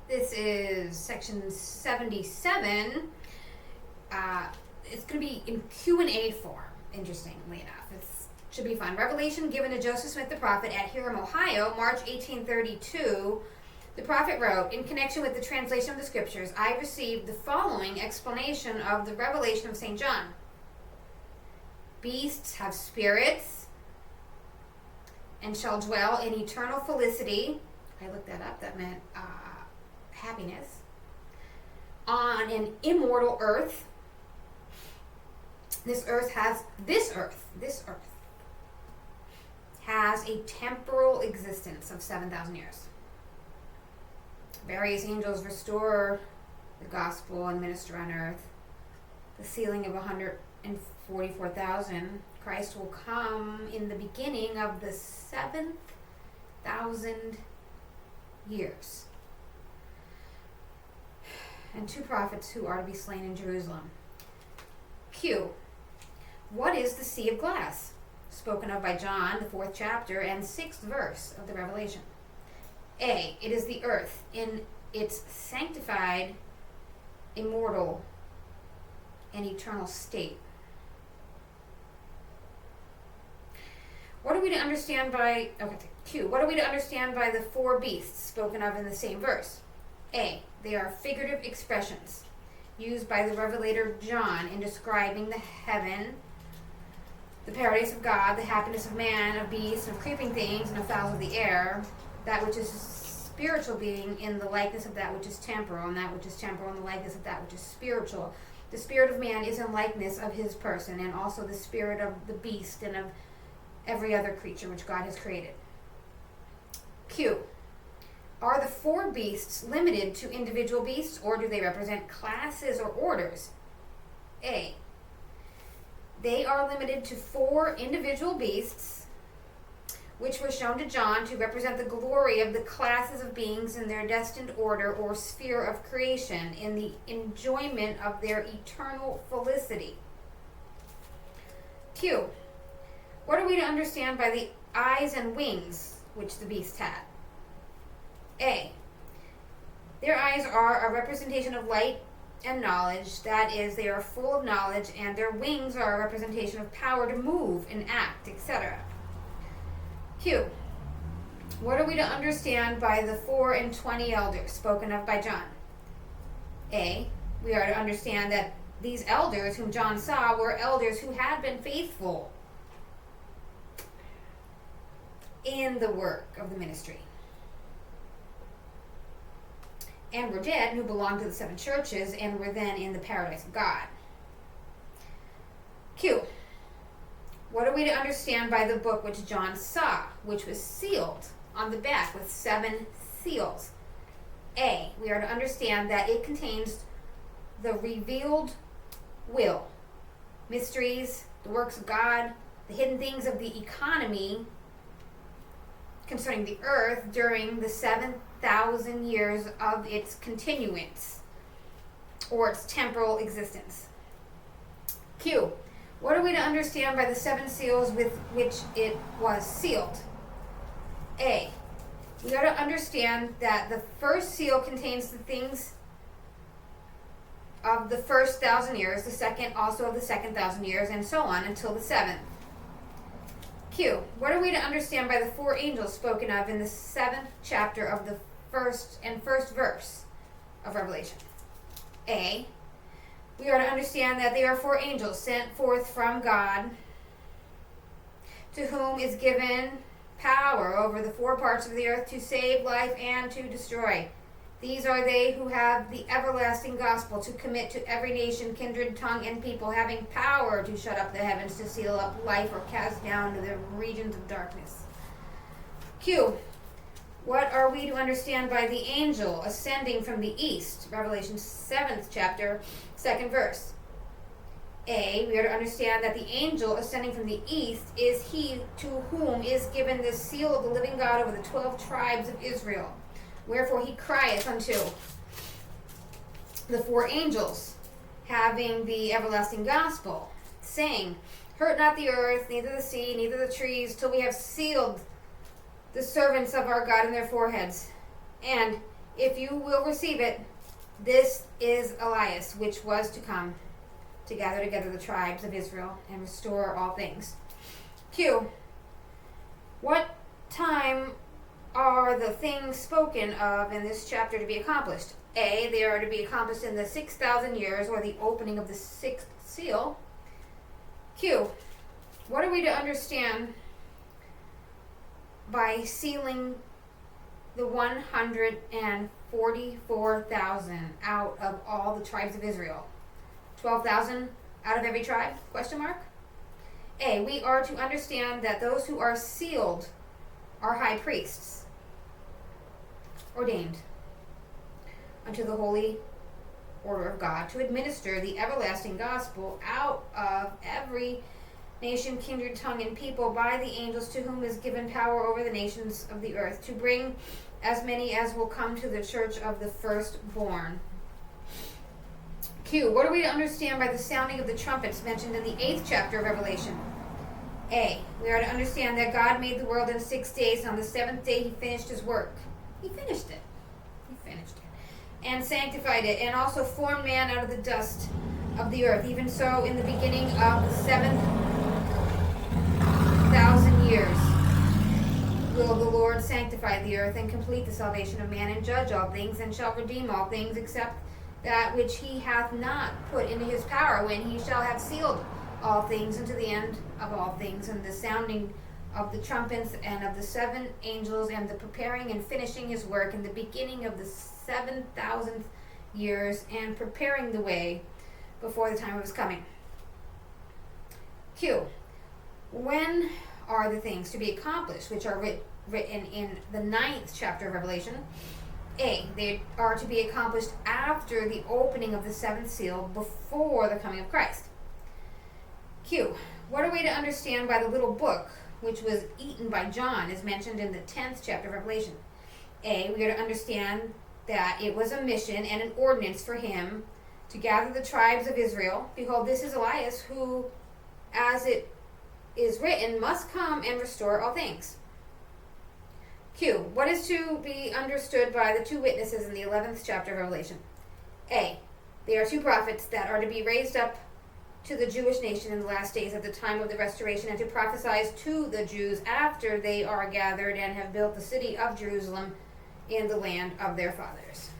This is section 77. It's going to be in Q&A form, interestingly enough. It should be fun. Revelation given to Joseph Smith the prophet at Hiram, Ohio, March 1832. The prophet wrote, in connection with the translation of the scriptures, I received the following explanation of the revelation of St. John. Beasts have spirits and shall dwell in eternal felicity. I looked that up. That meant happiness. On an immortal earth. This earth has a temporal existence of 7,000 years. Various angels restore the gospel and minister on earth. The sealing of 144,000. Christ will come in the beginning of the 7,000 years. And 2 prophets who are to be slain in Jerusalem. Q. What is the sea of glass? Spoken of by John, the 4th chapter and 6th verse of the Revelation. A. It is the earth in its sanctified, immortal, and eternal state. What are we to understand by Q? What are we to understand by the 4 beasts spoken of in the same verse? A. They are figurative expressions used by the Revelator John in describing the heaven, the paradise of God, the happiness of man, of beasts, of creeping things, and of fowls of the air, that which is spiritual being in the likeness of that which is temporal, and that which is temporal in the likeness of that which is spiritual. The spirit of man is in likeness of his person, and also the spirit of the beast and of every other creature which God has created. Q. Are the 4 beasts limited to individual beasts, or do they represent classes or orders? A. They are limited to 4 individual beasts, which were shown to John to represent the glory of the classes of beings in their destined order or sphere of creation in the enjoyment of their eternal felicity. Q. What are we to understand by the eyes and wings which the beast had? A. Their eyes are a representation of light and knowledge, that is, they are full of knowledge, and their wings are a representation of power to move and act, etc. Q. What are we to understand by the 24 elders spoken of by John? A. We are to understand that these elders whom John saw were elders who had been faithful in the work of the ministry, and were dead, who belonged to the 7 churches and were then in the paradise of God. Q. What are we to understand by the book which John saw, which was sealed on the back with 7 seals? A. We are to understand that it contains the revealed will, mysteries, the works of God, the hidden things of the economy concerning the earth during the 7,000 years of its continuance, or its temporal existence. Q. What are we to understand by the 7 seals with which it was sealed? A. We are to understand that the first seal contains the things of the first 1,000 years, the second also of the second 1,000 years, and so on until the 7th. Q. What are we to understand by the 4 angels spoken of in the 7th chapter of the first verse of Revelation? A. We are to understand that they are 4 angels sent forth from God, to whom is given power over the 4 parts of the earth to save life and to destroy. These are they who have the everlasting gospel to commit to every nation, kindred, tongue, and people, having power to shut up the heavens, to seal up life, or cast down to the regions of darkness. Q. What are we to understand by the angel ascending from the east? Revelation 7th chapter, 2nd verse. A. We are to understand that the angel ascending from the east is he to whom is given the seal of the living God over the 12 tribes of Israel. Wherefore he crieth unto the 4 angels, having the everlasting gospel, saying, Hurt not the earth, neither the sea, neither the trees, till we have sealed the servants of our God in their foreheads. And If you will receive it, this is Elias, which was to come to gather together the tribes of Israel and restore all things. Q. What time are the things spoken of in this chapter to be accomplished? A. They are to be accomplished in the 6,000 years, or the opening of the sixth seal. Q. What are we to understand by sealing the 144,000 out of all the tribes of Israel? 12,000 out of every tribe? Question mark. A. We are to understand that those who are sealed are high priests, ordained unto the holy order of God, to administer the everlasting gospel out of every nation, kindred, tongue, and people by the angels to whom is given power over the nations of the earth, to bring as many as will come to the church of the firstborn. Q. What are we to understand by the sounding of the trumpets mentioned in the 8th chapter of Revelation? A. We are to understand that God made the world in 6 days, and on the 7th day he finished his work. He finished it. And sanctified it, and also formed man out of the dust of the earth. Even so, in the beginning of the 7,000 years will the Lord sanctify the earth and complete the salvation of man, and judge all things, and shall redeem all things, except that which he hath not put into his power, when he shall have sealed all things unto the end of all things, and the sounding of the trumpets and of the 7 angels, and the preparing and finishing his work in the beginning of the 7,000th years, and preparing the way before the time of his coming. Q. When are the things to be accomplished which are written in the 9th chapter of Revelation? A. They are to be accomplished after the opening of the 7th seal, before the coming of Christ. Q. What are we to understand by the little book which was eaten by John, as mentioned in the 10th chapter of Revelation? A. We are to understand that it was a mission and an ordinance for him to gather the tribes of Israel. Behold, this is Elias, who, as it is written, must come and restore all things. Q. What is to be understood by the 2 witnesses in the 11th chapter of Revelation? A. They are 2 prophets that are to be raised up to the Jewish nation in the last days at the time of the restoration, and to prophesy to the Jews after they are gathered and have built the city of Jerusalem in the land of their fathers.